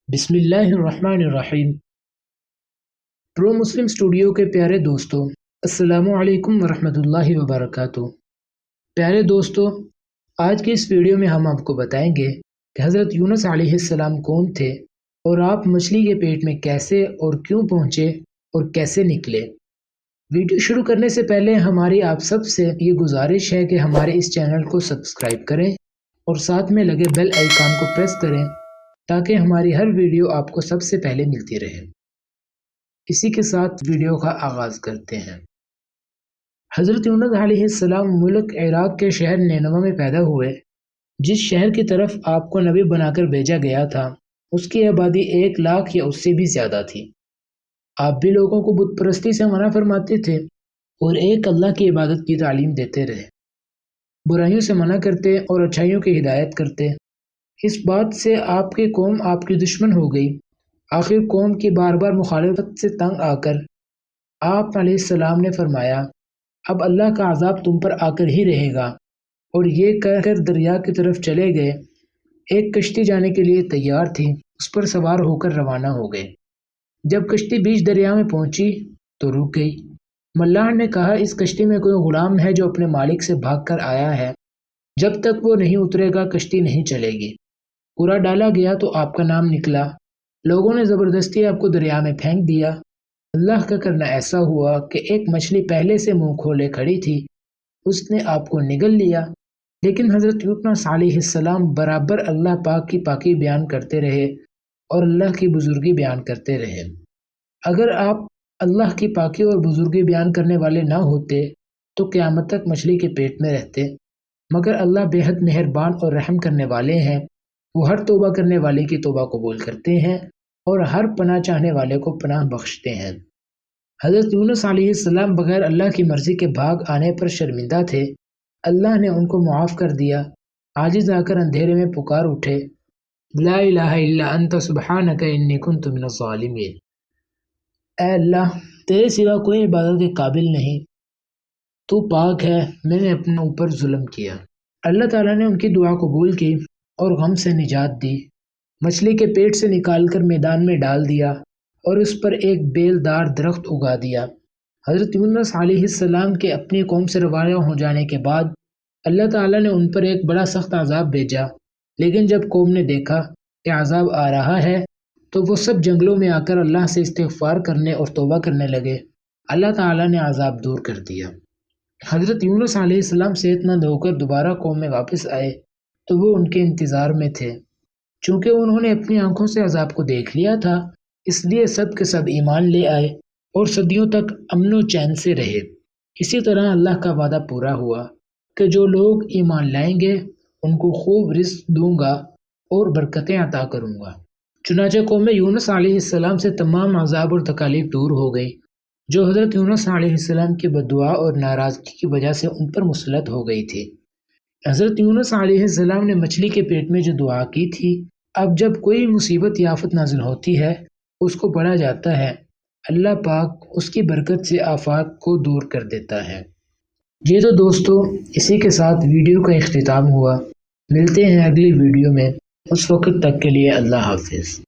بسم اللہ الرحمن الرحیم۔ پرو مسلم اسٹوڈیو کے پیارے دوستوں، السلام علیکم ورحمۃ اللہ وبرکاتہ۔ پیارے دوستوں، آج کی اس ویڈیو میں ہم آپ کو بتائیں گے کہ حضرت یونس علیہ السلام کون تھے اور آپ مچھلی کے پیٹ میں کیسے اور کیوں پہنچے اور کیسے نکلے۔ ویڈیو شروع کرنے سے پہلے ہماری آپ سب سے یہ گزارش ہے کہ ہمارے اس چینل کو سبسکرائب کریں اور ساتھ میں لگے بیل آئیکن کو پریس کریں تاکہ ہماری ہر ویڈیو آپ کو سب سے پہلے ملتی رہے۔ اسی کے ساتھ ویڈیو کا آغاز کرتے ہیں۔ حضرت یونس علیہ السلام ملک عراق کے شہر نینوا میں پیدا ہوئے۔ جس شہر کی طرف آپ کو نبی بنا کر بھیجا گیا تھا اس کی آبادی 1,00,000 یا اس سے بھی زیادہ تھی۔ آپ بھی لوگوں کو بت پرستی سے منع فرماتے تھے اور ایک اللہ کی عبادت کی تعلیم دیتے رہے، برائیوں سے منع کرتے اور اچھائیوں کی ہدایت کرتے۔ اس بات سے آپ کی قوم آپ کی دشمن ہو گئی۔ آخر قوم کی بار بار مخالفت سے تنگ آ کر آپ علیہ السلام نے فرمایا، اب اللہ کا عذاب تم پر آ کر ہی رہے گا، اور یہ کہہ کر دریا کی طرف چلے گئے۔ ایک کشتی جانے کے لیے تیار تھی، اس پر سوار ہو کر روانہ ہو گئے۔ جب کشتی بیچ دریا میں پہنچی تو رک گئی۔ ملاح نے کہا، اس کشتی میں کوئی غلام ہے جو اپنے مالک سے بھاگ کر آیا ہے، جب تک وہ نہیں اترے گا کشتی نہیں چلے گی۔ پورا ڈالا گیا تو آپ کا نام نکلا۔ لوگوں نے زبردستی آپ کو دریا میں پھینک دیا۔ اللہ کا کرنا ایسا ہوا کہ ایک مچھلی پہلے سے منہ کھولے کھڑی تھی، اس نے آپ کو نگل لیا۔ لیکن حضرت یونس علیہ السلام برابر اللہ پاک کی پاکی بیان کرتے رہے اور اللہ کی بزرگی بیان کرتے رہے۔ اگر آپ اللہ کی پاکی اور بزرگی بیان کرنے والے نہ ہوتے تو قیامت تک مچھلی کے پیٹ میں رہتے، مگر اللہ بے حد مہربان اور رحم کرنے والے ہیں۔ وہ ہر توبہ کرنے والے کی توبہ قبول کرتے ہیں اور ہر پناہ چاہنے والے کو پناہ بخشتے ہیں۔ حضرت یونس علیہ السلام بغیر اللہ کی مرضی کے بھاگ آنے پر شرمندہ تھے۔ اللہ نے ان کو معاف کر دیا۔ عاجز آ کر اندھیرے میں پکار اٹھے، لا الہ الا انت سبحانک انی کنت من الظالمین۔ اے اللہ، تیرے سوا کوئی عبادت کے قابل نہیں، تو پاک ہے، میں نے اپنے اوپر ظلم کیا۔ اللہ تعالیٰ نے ان کی دعا قبول کی اور غم سے نجات دی۔ مچھلی کے پیٹ سے نکال کر میدان میں ڈال دیا اور اس پر ایک بیل دار درخت اگا دیا۔ حضرت یونس علیہ السلام کے اپنی قوم سے روانہ ہو جانے کے بعد اللہ تعالیٰ نے ان پر ایک بڑا سخت عذاب بھیجا، لیکن جب قوم نے دیکھا کہ عذاب آ رہا ہے تو وہ سب جنگلوں میں آ کر اللہ سے استغفار کرنے اور توبہ کرنے لگے۔ اللہ تعالیٰ نے عذاب دور کر دیا۔ حضرت یونس علیہ السلام صحت مند ہو کر دوبارہ قوم میں واپس آئے تو وہ ان کے انتظار میں تھے۔ چونکہ انہوں نے اپنی آنکھوں سے عذاب کو دیکھ لیا تھا، اس لیے سب کے سب ایمان لے آئے اور صدیوں تک امن و چین سے رہے۔ اسی طرح اللہ کا وعدہ پورا ہوا کہ جو لوگ ایمان لائیں گے ان کو خوب رزق دوں گا اور برکتیں عطا کروں گا۔ چنانچہ قوم یونس علیہ السلام سے تمام عذاب اور تکالیف دور ہو گئی جو حضرت یونس علیہ السلام کی بددعا اور ناراضگی کی وجہ سے ان پر مسلط ہو گئی تھی۔ حضرت یونس علیہ السلام نے مچھلی کے پیٹ میں جو دعا کی تھی، اب جب کوئی مصیبت یا آفت نازل ہوتی ہے اس کو پڑھا جاتا ہے، اللہ پاک اس کی برکت سے آفات کو دور کر دیتا ہے۔ جی تو دوستو، اسی کے ساتھ ویڈیو کا اختتام ہوا۔ ملتے ہیں اگلی ویڈیو میں، اس وقت تک کے لیے اللہ حافظ۔